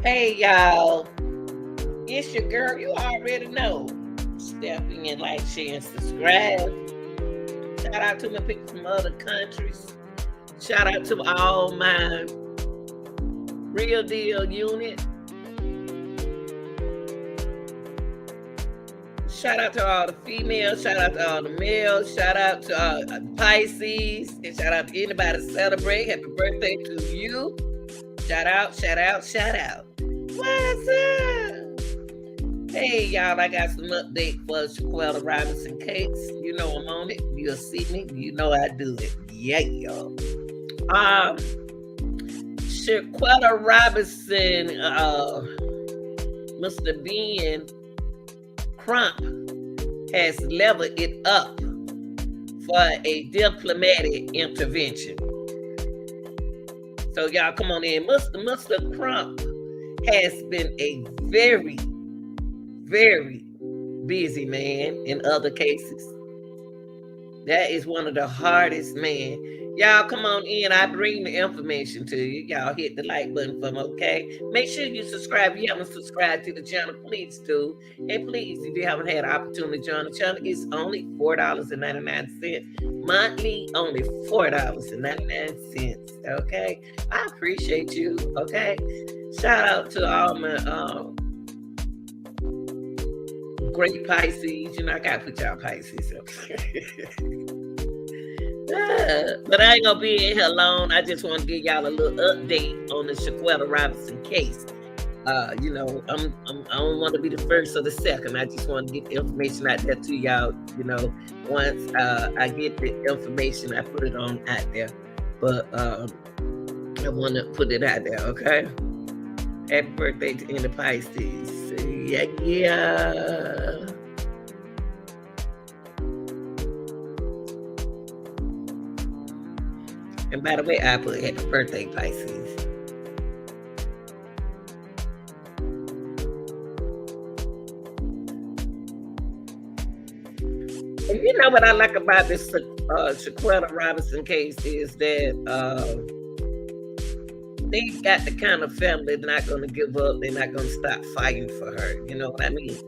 Hey y'all, it's your girl. You already know. Step in, like, share, and subscribe. Shout out to my people from other countries. Shout out to all my real deal unit. Shout out to all the females. Shout out to all the males. Shout out to all Pisces. And shout out to anybody celebrate. Happy birthday to you. Shout out, shout out, shout out. What's up? Hey, y'all, I got some update for Shaquella Robinson case. You know I'm on it. You'll see me. You know I do it. Yeah, y'all. Shaquella Robinson, Mr. Ben Crump has leveled it up for a diplomatic intervention. So y'all come on in. Mr. Crump has been a very, very busy man in other cases. That is one of the hardest, man. Y'all come on in. I bring the information to you. Y'all hit the like button for me, okay? Make sure you subscribe. If you haven't subscribed to the channel, please do. And please, if you haven't had an opportunity to join the channel, it's only $4.99. Monthly, only $4.99. Okay? I appreciate you, okay? Shout out to all my great Pisces. You know, I gotta put y'all Pisces up. But I ain't gonna be in here long. I just want to give y'all a little update on the Shaquella Robinson case. You know, I don't want to be the first or the second. I just want to get the information out there to y'all. You know, once I get the information, I put it on out there. But I want to put it out there, okay? Happy birthday to any Pisces. Yeah. And by the way, I put happy birthday, Pisces. And you know what I like about this Shaquella Robinson case is that they've got the kind of family they're not going to give up. They're not going to stop fighting for her. You know what I mean?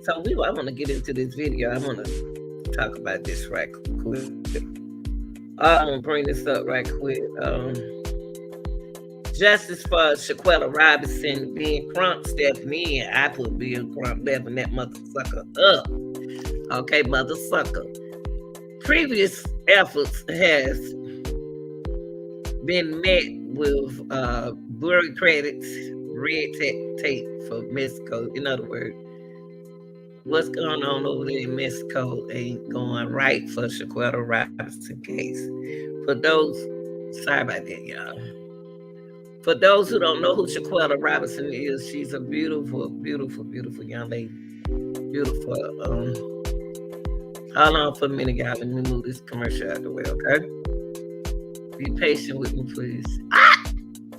So I want to get into this video. I want to talk about this right quick. I'm going to bring this up right quick. Justice for Shaquella Robinson, Ben Crump stepping in. I put Ben Crump leveling that motherfucker up. Okay, mother sucker. Previous efforts has been met with bureaucrats, red tape for Mexico. In other words, what's going on over there in Mexico ain't going right for Shaquella Robinson case. For those, sorry about that, y'all. For those who don't know who Shaquella Robinson is, she's a beautiful, beautiful, beautiful young lady. Beautiful. Hold on for a minute, y'all. Let me move this commercial out of the way, okay? Be patient with me, please.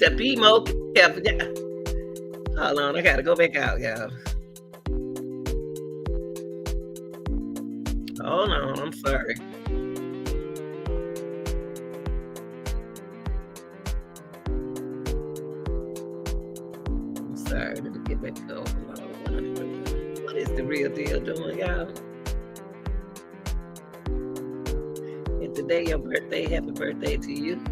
To be more careful. Hold on, I gotta go back out, y'all. Hold on, I'm sorry. I'm sorry, let me get back over. What is the real deal doing, y'all? And today your birthday, happy birthday to you.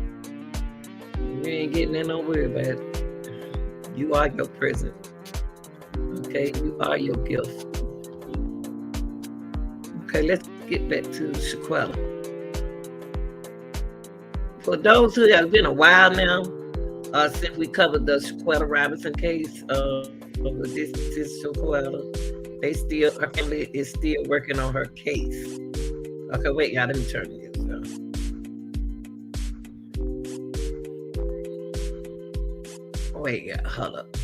You ain't getting in, don't worry about it. You are your present. Okay, you are your gift. Okay, let's get back to Shaquella. For those who have been a while now, since we covered the Shaquella Robinson case, this Shaquella, her family is still working on her case. Okay, wait, y'all, let me turn this down. Wait, yeah, hold up.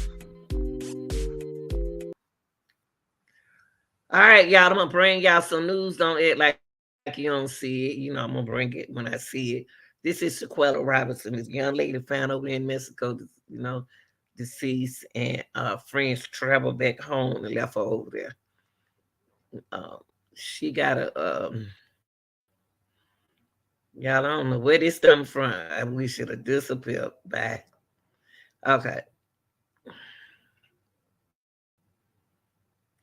All right, y'all, I'm gonna bring y'all some news. Don't act like you don't see it. You know, I'm gonna bring it when I see it. This is Shaquella Robinson, this young lady found over in Mexico, you know, deceased, and friends traveled back home and left her over there. She got a y'all, I don't know where this come from. I wish it had disappeared. Bye. Okay.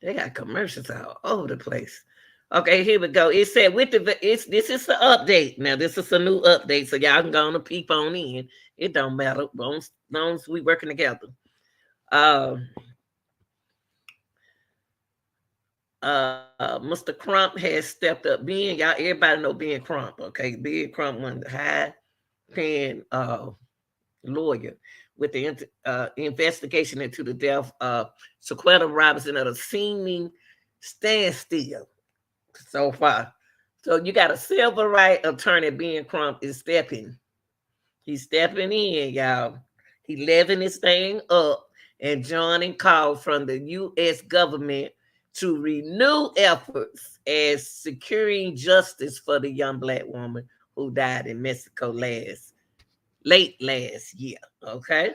They got commercials all over the place. Okay, here we go. It said with this is the update. Now this is a new update, so y'all can go on and peep on in. It don't matter, as long as we working together. Um, Mr. Crump has stepped up. Being y'all, everybody know being Crump. Okay, being Crump, one of the high paying lawyer with the investigation into the death of Shaquella Robinson at a seeming standstill so far. So you got a civil right attorney being Crump is stepping. He's stepping in, y'all. He leveling this thing up and joining call from the U.S. government to renew efforts as securing justice for the young black woman who died in Mexico late last year. Okay.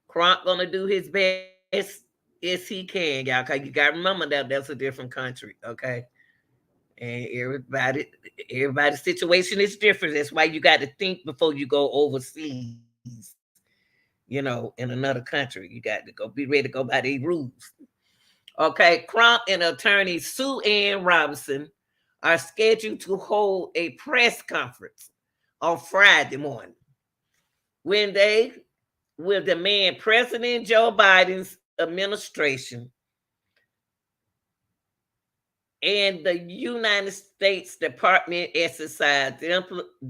Crump gonna do his best as he can, y'all. Cause you gotta remember that that's a different country, okay? And everybody's situation is different. That's why you got to think before you go overseas, in another country. You got to go be ready to go by their rules. Okay, Crump and attorney Sue Ann Robinson are scheduled to hold a press conference on Friday morning when they will demand President Joe Biden's administration and the United States Department exercise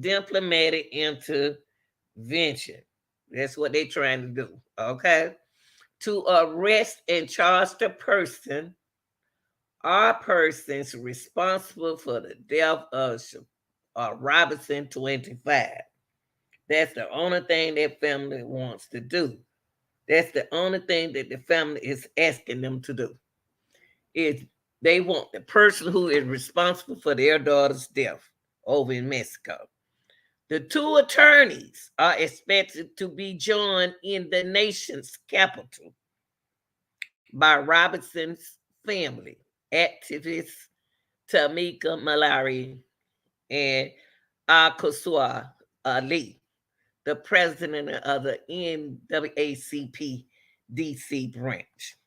diplomatic intervention. That's what they're trying to do, okay? To arrest and charge the person or persons responsible for the death of Robinson 25. That's the only thing that family wants to do. That's the only thing that the family is asking them to do. Is they want the person who is responsible for their daughter's death over in Mexico. The two attorneys are expected to be joined in the nation's capital by Robinson's family, activist Tamika Mallory and Akosua Ali, the president of the NAACP DC branch.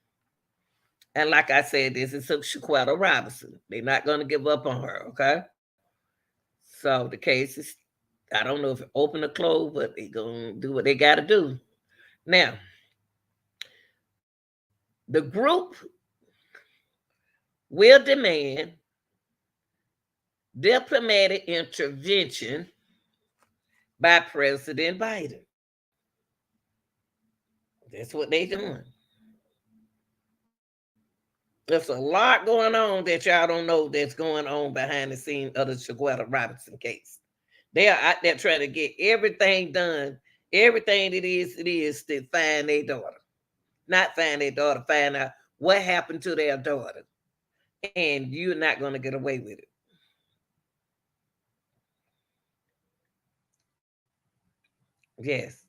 And like I said, this is Shaquella Robinson. They're not going to give up on her, okay? So the case is, I don't know if it open or close, but they're going to do what they got to do. Now, the group will demand diplomatic intervention by President Biden. That's what they're doing. There's a lot going on that y'all don't know that's going on behind the scene of the Shaquella Robinson case. They are out there trying to get everything done, everything it is to find their daughter. Not find their daughter, find out what happened to their daughter. And you're not going to get away with it. Yes.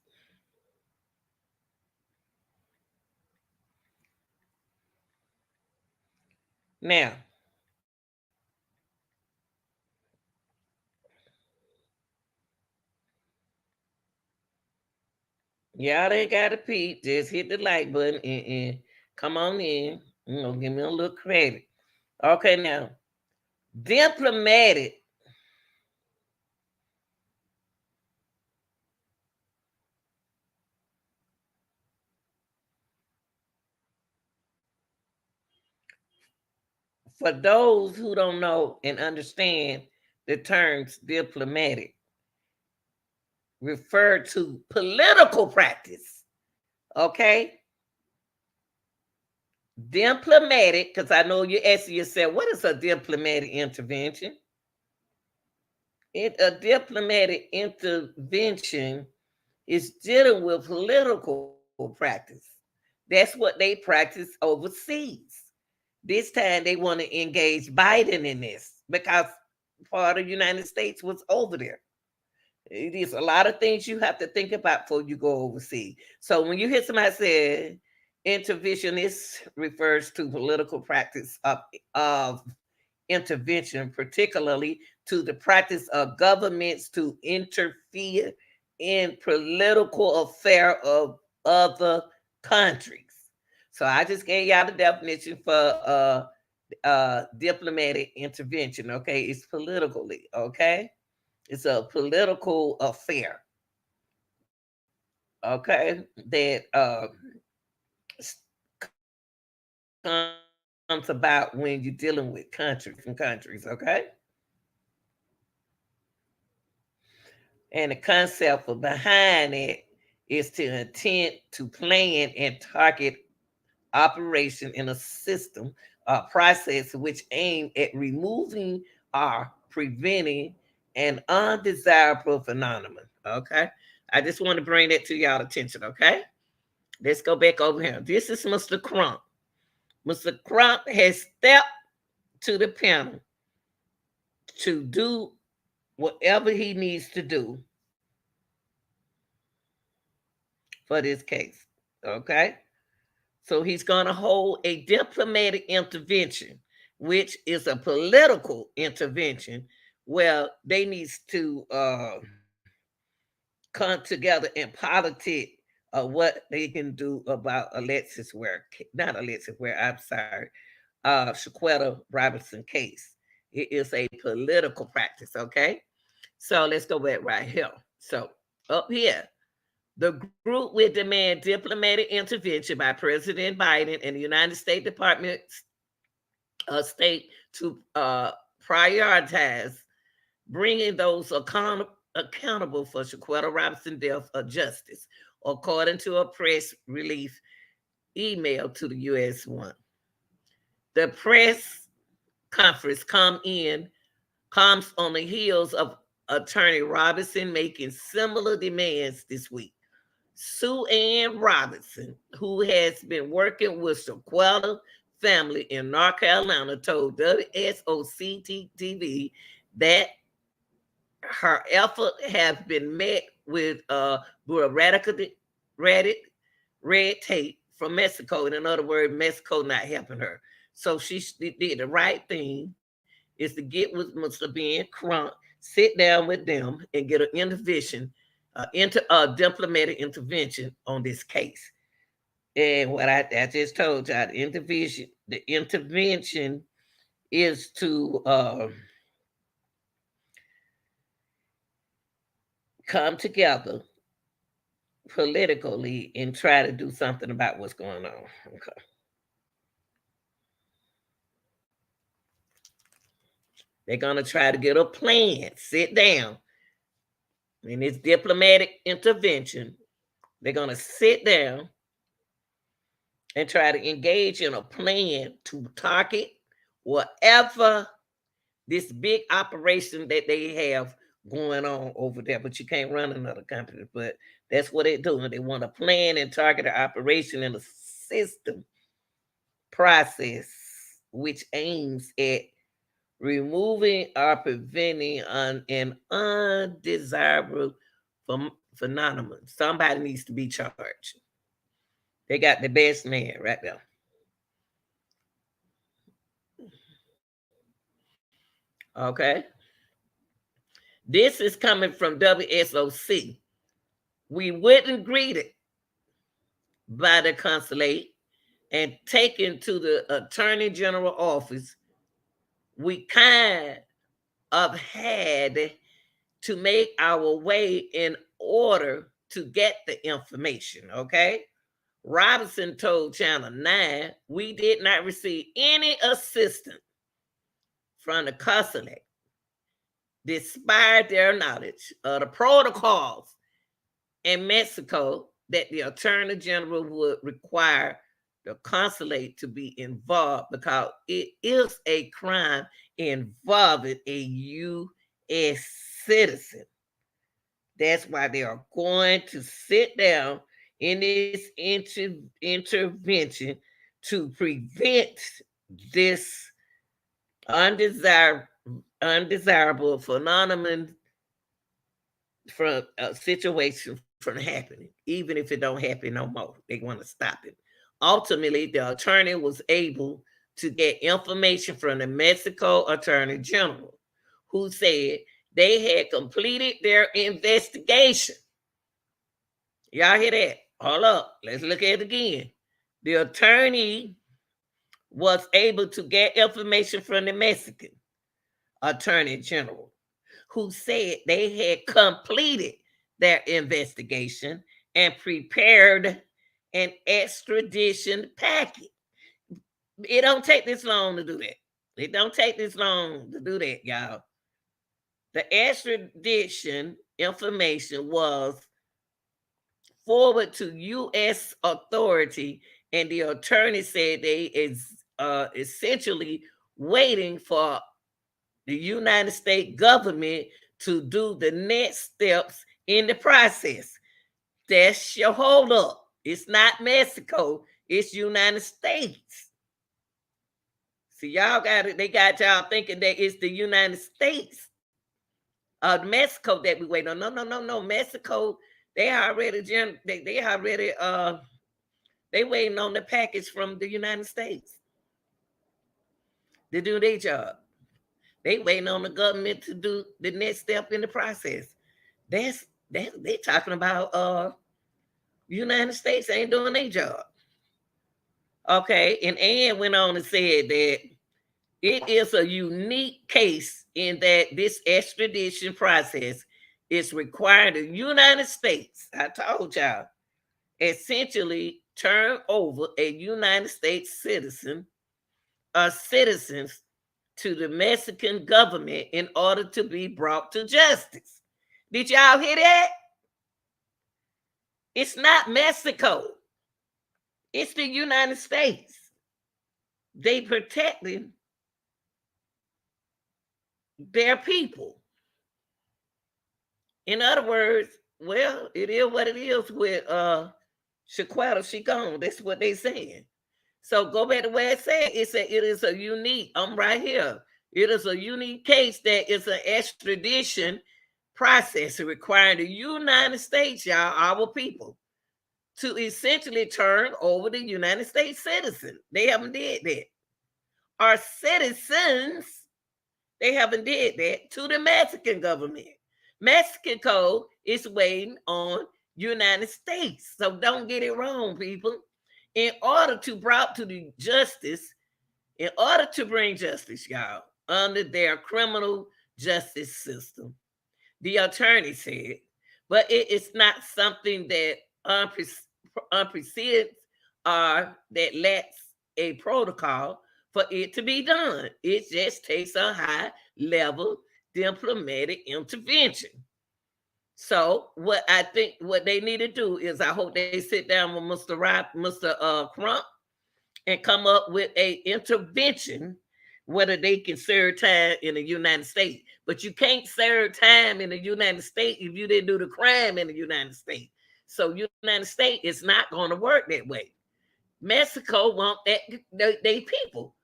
Now, y'all ain't got to peep. Just hit the like button and come on in. Give me a little credit. Okay, now, diplomatic for those who don't know and understand the terms diplomatic refer to political practice. Okay? Diplomatic, because I know you're asking yourself, what is a diplomatic intervention? A diplomatic intervention is dealing with political practice. That's what they practice overseas. This time they want to engage Biden in this because part of the United States was over there. It is a lot of things you have to think about before you go overseas. So when you hear somebody say interventionist refers to political practice of intervention, particularly to the practice of governments to interfere in political affair of other countries. So I just gave y'all the definition for diplomatic intervention. Okay, it's politically. Okay, it's a political affair. Okay, that comes about when you're dealing with countries and countries. Okay, and the concept of behind it is to intent to plan and target operation in a system process which aim at removing or preventing an undesirable phenomenon. Okay, I just want to bring that to y'all attention. Okay, let's go back over here. This is Mr. Crump. Mr. Crump has stepped to the panel to do whatever he needs to do for this case. Okay, so he's going to hold a diplomatic intervention, which is a political intervention where they needs to come together in politics what they can do about Alexis Ware, not Alexis Ware, I'm sorry, Shaquella Robinson case. It is a political practice, okay? So let's go back right here. So up here, the group will demand diplomatic intervention by President Biden and the United States Department of State to prioritize bringing those accountable for Shaquella Robinson death of justice, according to a press release email to the U.S. One. The press conference comes on the heels of Attorney Robinson making similar demands this week. Sue Ann Robinson, who has been working with Shaquella family in North Carolina, told WSOC TV that her effort has been met with bureaucratic red tape from Mexico. In other words, Mexico not helping her. So she did the right thing, is to get with Mr. Ben Crump, sit down with them, and get an intervention, diplomatic intervention on this case. And what I just told y'all, the intervention is to come together politically and try to do something about what's going on. Okay. They're going to try to get a plan, sit down. In this diplomatic intervention, they're going to sit down and try to engage in a plan to target whatever this big operation that they have going on over there. But you can't run another company. But that's what they're doing. They want to plan and target an operation in a system process which aims at removing or preventing an undesirable phenomenon. Somebody needs to be charged. They got the best man right there. Okay. This is coming from WSOC. We wouldn't greet it by the consulate and taken to the Attorney General office. We kind of had to make our way in order to get the information, okay? Robinson told Channel 9, we did not receive any assistance from the consulate, despite their knowledge of the protocols in Mexico that the Attorney General would require the consulate to be involved because it is a crime involving a U.S. citizen. That's why they are going to sit down in this intervention to prevent this undesirable phenomenon from a situation from happening, even if it don't happen no more. They want to stop it. Ultimately, the attorney was able to get information from the Mexico Attorney General, who said they had completed their investigation. Y'all hear that? Hold up. Let's look at it again. The attorney was able to get information from the Mexican attorney general, who said they had completed their investigation and prepared an extradition packet. It don't take this long to do that. It don't take this long to do that, y'all. The extradition information was forwarded to U.S. authority, and the attorney said they is essentially waiting for the United States government to do the next steps in the process. That's your hold up. It's not Mexico, it's United States. See, y'all got it. They got y'all thinking that it's the United States Mexico that we wait on. No, no, no, no. Mexico, they already they waiting on the package from the United States to do their job. They waiting on the government to do the next step in the process. That's they talking about United States ain't doing their job. Okay, and Ann went on and said that it is a unique case in that this extradition process is requiring the United States, I told y'all, essentially turn over a United States citizen or citizens to the Mexican government in order to be brought to justice. Did y'all hear that? It's not Mexico. It's the United States. They protecting their people. In other words, well, it is what it is with Shaquella. She gone. That's what they saying. So go back to where it said. It said it is a unique. I'm right here. It is a unique case that is an extradition process requiring the United States, y'all, our people, to essentially turn over the United States citizen. They haven't did that. Our citizens, they haven't did that to the Mexican government. Mexico is waiting on United States. So don't get it wrong, people. In order to brought to the justice, in order to bring justice, y'all, under their criminal justice system, the attorney said, but it is not something that unprecedented or that lacks a protocol for it to be done. It just takes a high level diplomatic intervention. So what I think what they need to do is I hope they sit down with Mr. Crump and come up with a intervention whether they can serve time in the United States. But you can't serve time in the United States if you didn't do the crime in the United States. So United States is not going to work that way. Mexico want that they people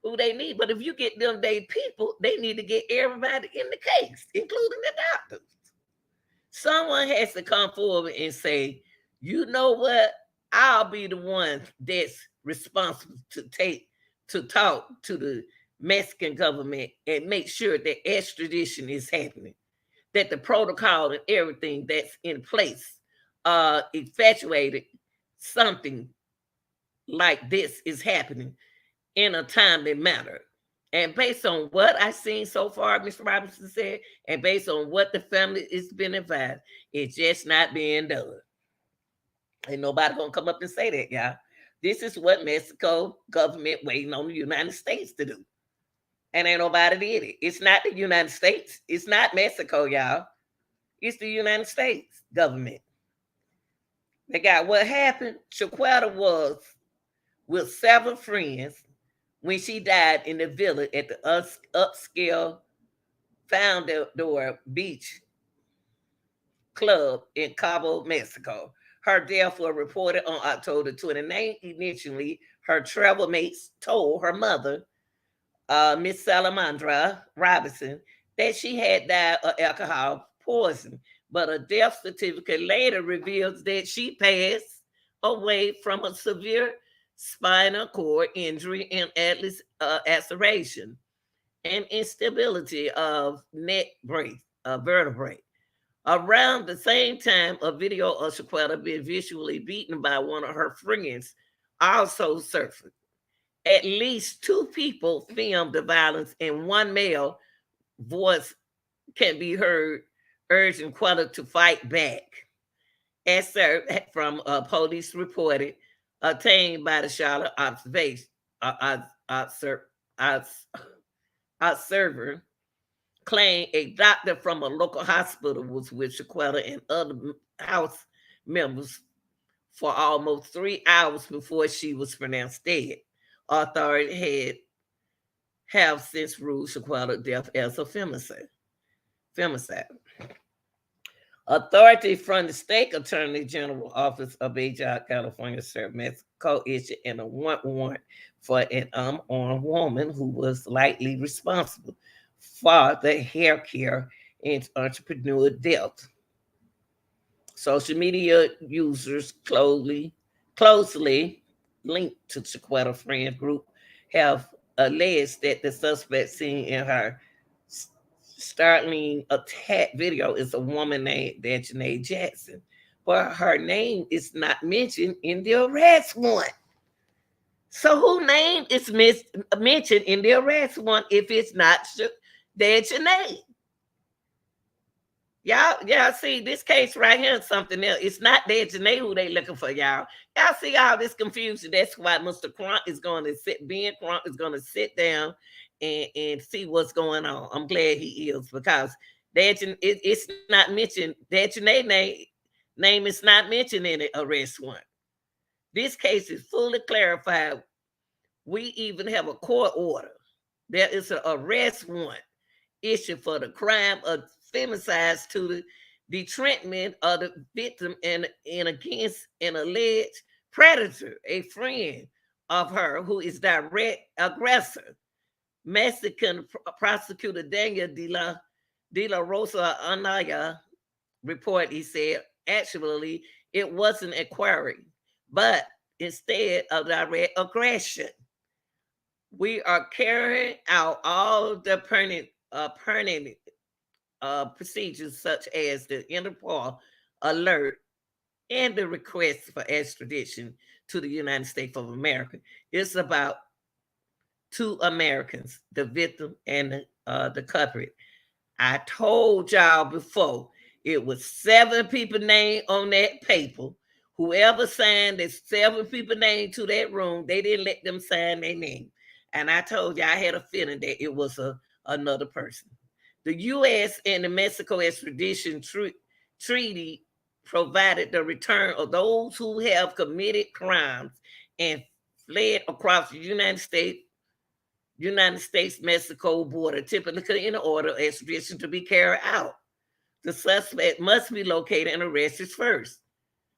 who they need. But if you get them they people, they need to get everybody in the case, including the doctors. Someone has to come forward and say, you know what? I'll be the one that's responsible to talk to the Mexican government and make sure that extradition is happening, that the protocol and everything that's in place infatuated something like this is happening in a timely manner. And based on what I've seen so far, Mr. Robinson said, and based on what the family has been advised, it's just not being done. Ain't nobody gonna come up and say that, y'all. This is what Mexico government waiting on the United States to do. And ain't nobody did it. It's not the United States. It's not Mexico, y'all. It's the United States government. They got what happened. Shaquella was with several friends when she died in the village at the upscale Foundador Beach Club in Cabo, Mexico. Her death was reported on October 29th. Initially, her travel mates told her mother, Miss Salamandra Robinson, that she had died of alcohol poison, but a death certificate later reveals that she passed away from a severe spinal cord injury and atlas laceration and instability of neck vertebrae. Around the same time, a video of Shaquella being visually beaten by one of her friends also surfaced. At least 2 people filmed the violence, and one male voice can be heard urging Quetta to fight back. Excerpt from police reported obtained by the Charlotte observation observer claimed a doctor from a local hospital was with Shaquella and other house members for almost 3 hours before she was pronounced dead. Authorities have since ruled Shaquella's death as a femicide. Authorities from the state attorney general office of Baja, California, served Mexico issued a warrant for an unarmed woman who was likely responsible for the hair care and entrepreneur death. Social media users closely linked to Chiquetta friend group have alleged that the suspect seen in her startling attack video is a woman named Dejanae Jackson, but her name is not mentioned in the arrest warrant. So who name is mentioned in the arrest warrant if it's not Dejanae? Y'all see this case right here is something else. It's not Dejanae who they looking for, y'all. Y'all see all this confusion. That's why Mr. Crump is going to Crump is going to sit down and see what's going on. I'm glad he is, because it's not mentioned. Dejanae name is not mentioned in the arrest warrant. This case is fully clarified. We even have a court order. There is an arrest warrant issued for the crime of femicide to the detriment of the victim and against an alleged predator, a friend of her who is direct aggressor. Mexican prosecutor Daniel de la Rosa Anaya report, he said, actually, it wasn't a query, but instead of direct aggression. We are carrying out all the pertinent procedures such as the Interpol alert and the request for extradition to the United States of America. It's about 2 Americans, the victim and the culprit. I told y'all before, it was 7 people named on that paper. Whoever signed the 7 people named to that room, they didn't let them sign their name. And I told you I had a feeling that it was another person. The U.S. and the Mexico extradition treaty provided the return of those who have committed crimes and fled across the United States-Mexico border, typically in order of extradition to be carried out. The suspect must be located and arrested first.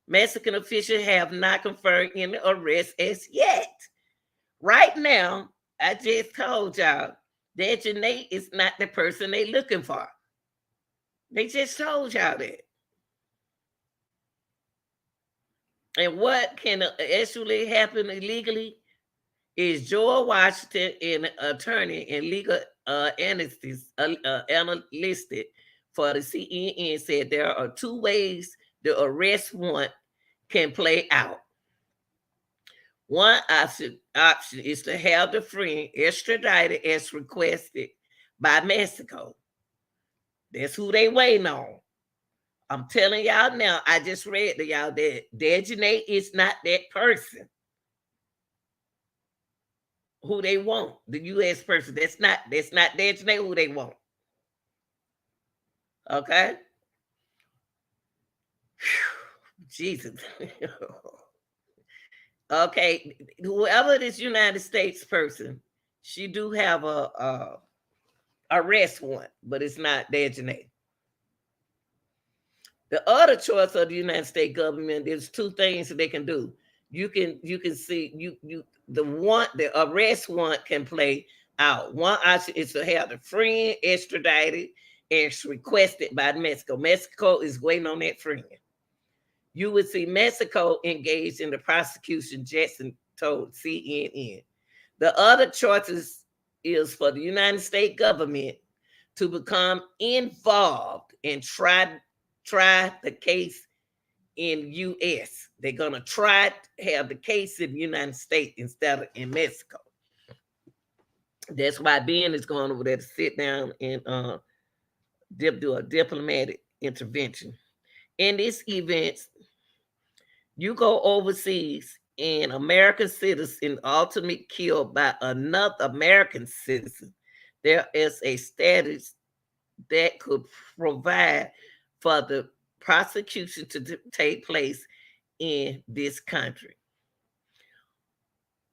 Mexican officials have not confirmed any arrest as yet. Right now, I just told y'all that Janae is not the person they looking for. They just told y'all that. And what can actually happen illegally is Joel Washington, an attorney and legal analyst for the CNN, said there are 2 ways the arrest warrant can play out. One option is to have the friend extradited as requested by Mexico. That's who they waiting on. I'm telling y'all now, I just read to y'all that Dejanae is not that person who they want. The U.S. person. That's not Dejanae who they want. Okay? Jesus. Okay, whoever this United States person, she do have a arrest warrant, but it's not Dejanae. The other choice of the United States government is 2 things that they can do. You can see the arrest warrant can play out. One option is to have the friend extradited as requested by Mexico. Mexico is waiting on that friend. You would see Mexico engaged in the prosecution, Jackson told CNN. The other choices is for the United States government to become involved and try the case in U.S. They're gonna try to have the case in the United States instead of in Mexico. That's why Ben is going over there to sit down and do a diplomatic intervention. In this event, you go overseas and American citizen ultimately killed by another American citizen. There is a status that could provide for the prosecution to take place in this country.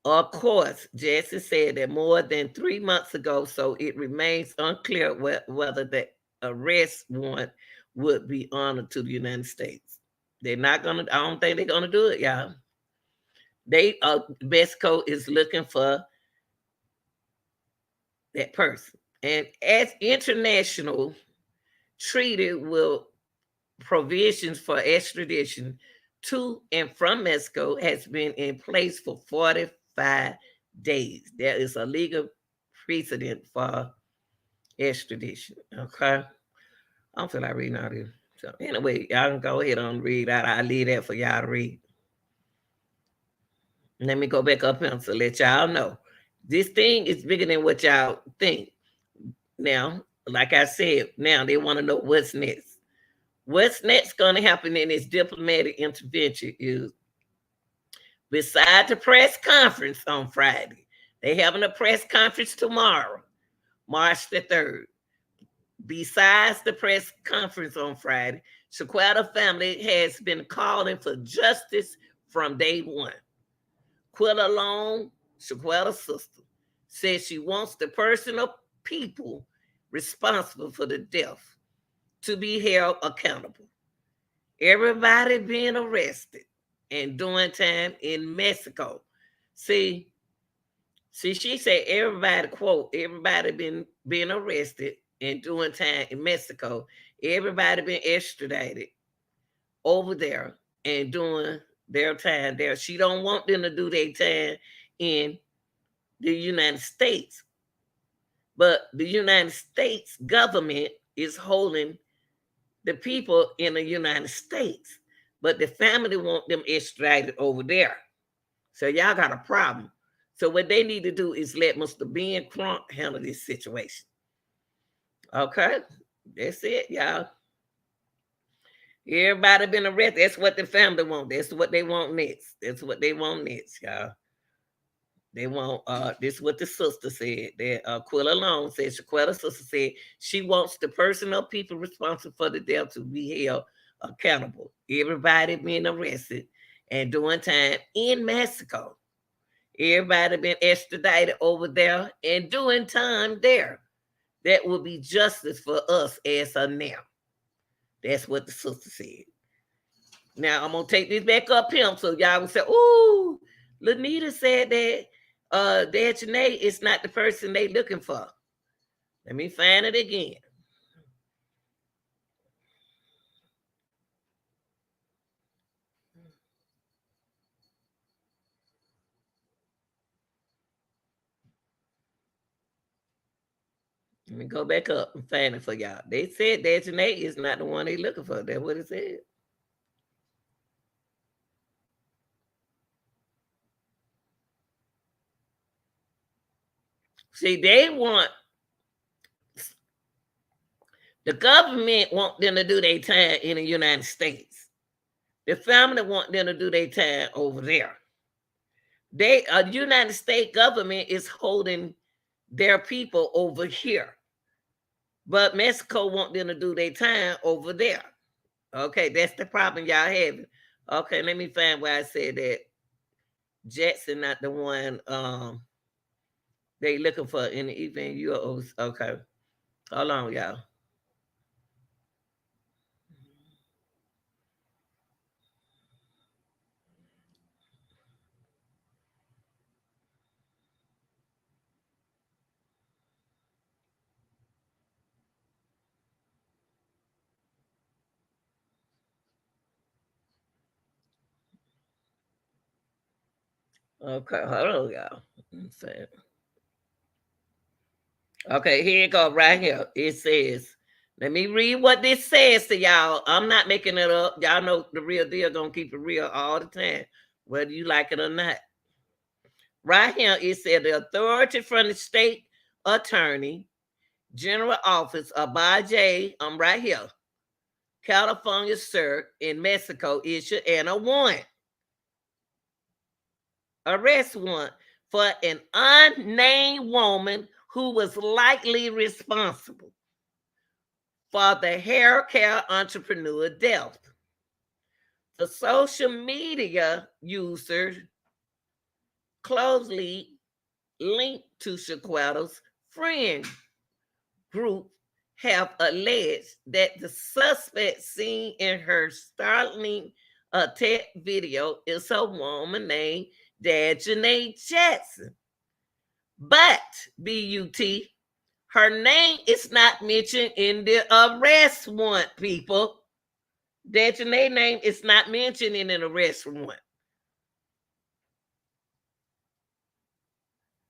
Of course, Jesse said that more than 3 months ago, so it remains unclear whether the arrest warrant would be honored to the United States. They're not gonna. I don't think they're gonna do it, y'all. Mexico is looking for that person, and as international treaty will provisions for extradition to and from Mexico has been in place for 45 days. There is a legal precedent for extradition. Okay. I don't feel like reading all this. So anyway, y'all can go ahead and read that. I leave that for y'all to read. Let me go back up here to let y'all know. This thing is bigger than what y'all think. Now, like I said, now they want to know what's next. What's next going to happen in this diplomatic intervention is, beside the press conference on Friday, they having a press conference tomorrow, March the 3rd. Besides the press conference on Friday, Shaquella family has been calling for justice from day one. Quilla Long, Shaquella's sister, says she wants the person or people responsible for the death to be held accountable. Everybody being arrested and doing time in Mexico. See, she said everybody, quote, everybody been being arrested and doing time in Mexico. Everybody been extradited over there and doing their time there. She don't want them to do their time in the United States. But the United States government is holding the people in the United States. But the family want them extradited over there. So y'all got a problem. So what they need to do is let Mr. Ben Crump handle this situation. Okay? That's it, y'all. Everybody been arrested. That's what the family want. That's what they want next. That's what they want next, y'all. They want this is what the sister said. That Quilla Long said, Shaquella's sister said she wants the person or people responsible for the death to be held accountable. Everybody being arrested and doing time in Mexico. Everybody been extradited over there and doing time there. That will be justice for us as of now. That's what the sister said. Now I'm gonna take this back up him so y'all will say, "Ooh, Lanita said that Dad Janae is not the person they looking for." Let me find it again. Let me go back up and find it for y'all. They said Dad Janae is not the one they looking for. That's what it said. See, they want the government want them to do their time in the United States. The family want them to do their time over there. They United States government is holding their people over here. But Mexico want them to do their time over there. Okay, that's the problem y'all having. Okay, let me find where I said that Jackson not the one they looking for in the event UOs. Okay. Hold on, y'all. Okay, hold on, y'all. Okay, here it go right here. It says Let me read what this says to y'all. I'm not making it up. Y'all know the real deal gonna keep it real all the time, whether you like it or not. Right here, it said the authority from the state attorney general office of Baja, I'm right here, California, sir, in Mexico, issued an arrest warrant for an unnamed woman who was likely responsible for the hair care entrepreneur death. The social media user closely linked to Shaquella's friend group have alleged that the suspect seen in her startling attack video is a woman named Janae Jackson. But, B-U-T, her name is not mentioned in the arrest warrant, people. Janae's name is not mentioned in an arrest warrant.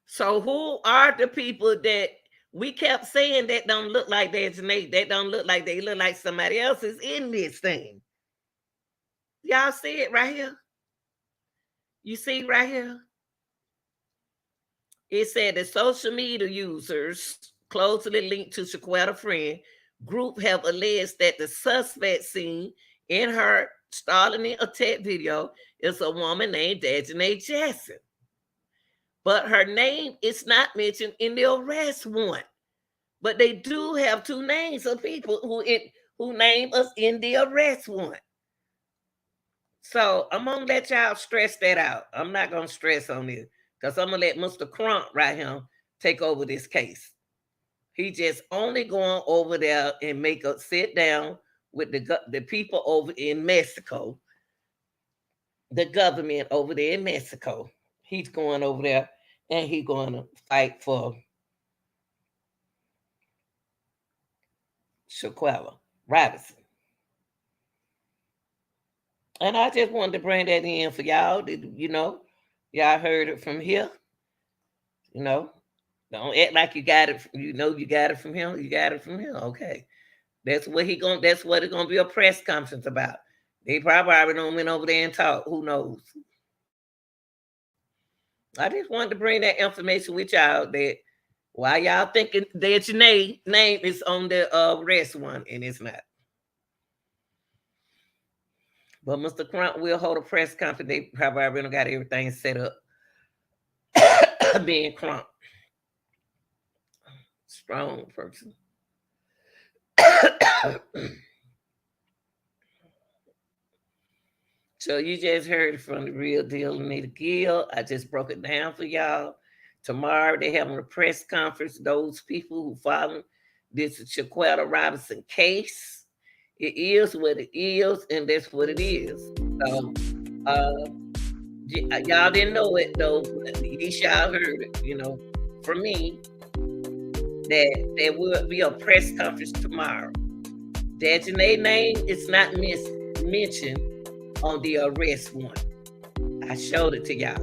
So who are the people that we kept saying that don't look like Janae? That don't look like they look like somebody else is in this thing. Y'all see it right here? You see right here? It said the social media users closely linked to Shaquella's friend group have alleged that the suspect seen in her startling attack video is a woman named Janae Jackson. But her name is not mentioned in the arrest warrant. But they do have two names of people who name us in the arrest warrant. So I'm gonna let y'all stress that out. I'm not gonna stress on this because I'm gonna let Mr. Crump right here take over this case. He just only going over there and make us sit down with the people over in Mexico, the government over there in Mexico. He's going over there and he's going to fight for Shaquella Robinson. And I just wanted to bring that in for y'all. Y'all heard it from here. Don't act like you got it. You got it from him. You got it from him. Okay. That's what it's gonna be a press conference about. They probably already went over there and talked. Who knows? I just wanted to bring that information with y'all that why y'all thinking that your name is on the arrest one and it's not. But Mr. Crump will hold a press conference. They probably already got everything set up. Being Crump. Strong person. So you just heard from the real deal, Anita Gill. I just broke it down for y'all. Tomorrow they're having a press conference. Those people who follow this Shaquella Robinson case, it is what it is, and that's what it is. So y'all didn't know it though. At least y'all heard it, from me. That there will be a press conference tomorrow. That Janae's name is not mentioned on the arrest warrant. I showed it to y'all.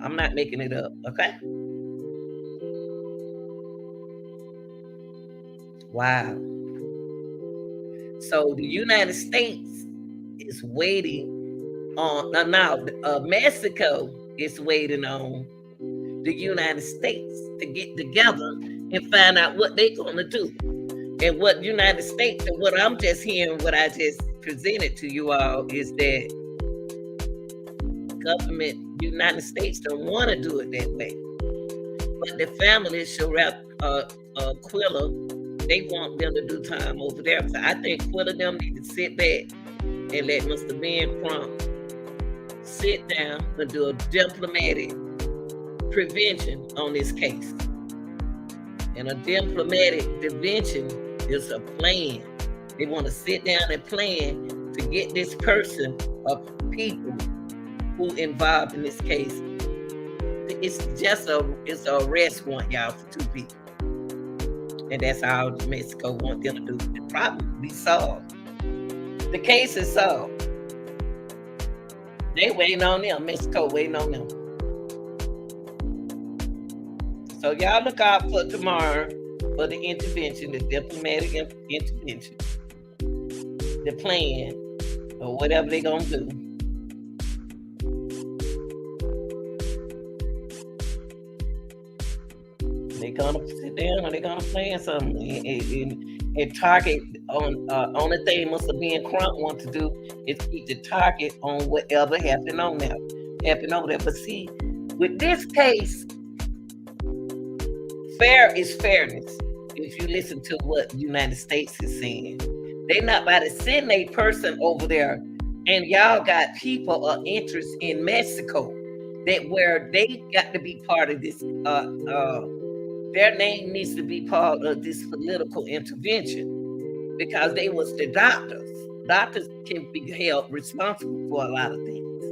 I'm not making it up, okay? Wow. So the United States is waiting on, Mexico is waiting on the United States to get together and find out what they're going to do. And what United States, and what I'm just hearing, what I just presented to you all is that government, United States don't want to do it that way. But the family, Quilla, they want them to do time over there. So I think Quilla them need to sit back and let Mr. Ben Crump sit down and do a diplomatic prevention on this case. And a diplomatic prevention is a plan. They want to sit down and plan to get this person of people who involved in this case. It's an arrest warrant, y'all, for two people. And that's how Mexico wants them to do. The problem be solved. The case is solved. They waiting on them. Mexico waiting on them. So y'all look out for tomorrow for for the intervention, the diplomatic intervention, the plan, or whatever they're gonna do. They're gonna sit down and they're gonna plan something and target on the thing must have been Crump want to do is keep the target on whatever happened on there, happened over there. But see, with this case, fair is fairness. If you listen to what the United States is saying, they not about to send a person over there, and y'all got people of interest in Mexico that where they got to be part of this. Their name needs to be part of this political intervention because they was the doctors. Doctors can be held responsible for a lot of things,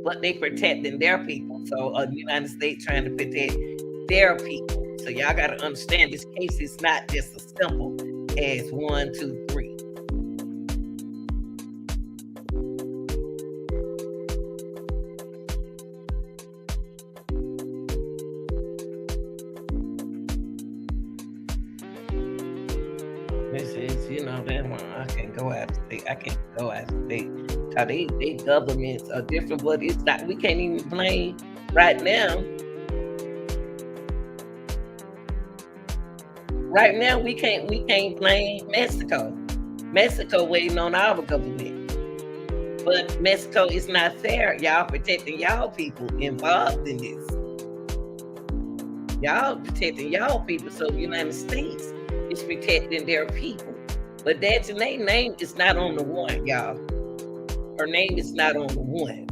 but they protecting their people. So the United States trying to protect their people. So y'all got to understand this case is not just as simple as 1, 2, 3. This is, that one. I can't go out of state. I can't go out of state. Cause they governments are different, but it's not. We can't even blame right now. Right now, we can't blame Mexico. Mexico waiting on our government, but Mexico is not fair. Y'all protecting y'all people involved in this. Y'all protecting y'all people, so the United States is protecting their people. But that's her name is not on the one, y'all. Her name is not on the one.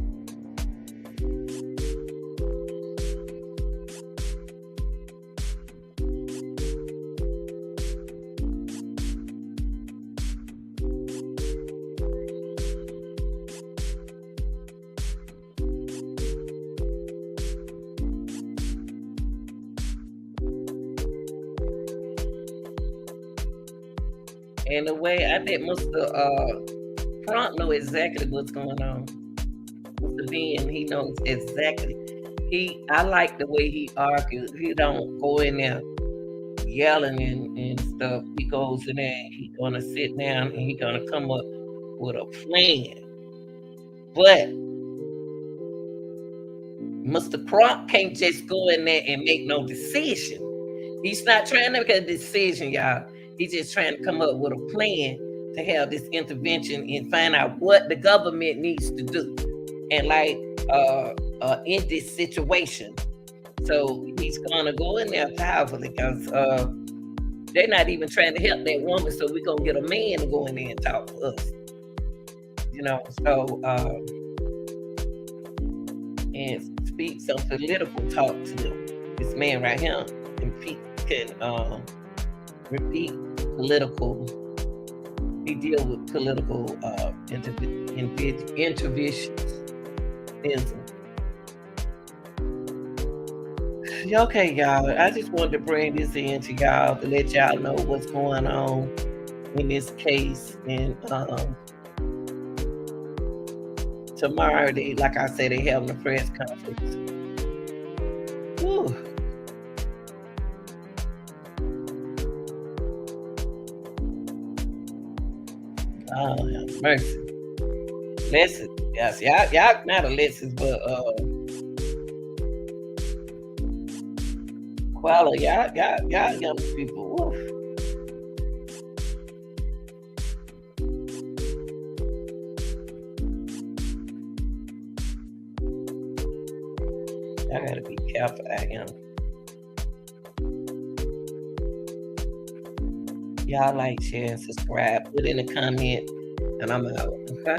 And the way I think Mr. Crump know exactly what's going on. Mr. Ben, he knows exactly. I like the way he argues. He don't go in there yelling and stuff. He goes in there and he's gonna sit down and he's gonna come up with a plan. But Mr. Crump can't just go in there and make no decision. He's not trying to make a decision, y'all. He's just trying to come up with a plan to have this intervention and find out what the government needs to do. And like in this situation. So he's gonna go in there powerfully because they're not even trying to help that woman. So we're gonna get a man to go in there and talk to us. So and speak some political talk to them. This man right here can repeat political. He deal with political interventions. Okay, y'all. I just wanted to bring this in to y'all to let y'all know what's going on in this case. And tomorrow, like I said, they having a press conference. Whew. Oh, have mercy. Listen, yes, y'all not a lessons, but quality, y'all young people. Woof. I gotta be careful. I am. Y'all like, share, and subscribe. Put in a comment, and I'm out. Okay.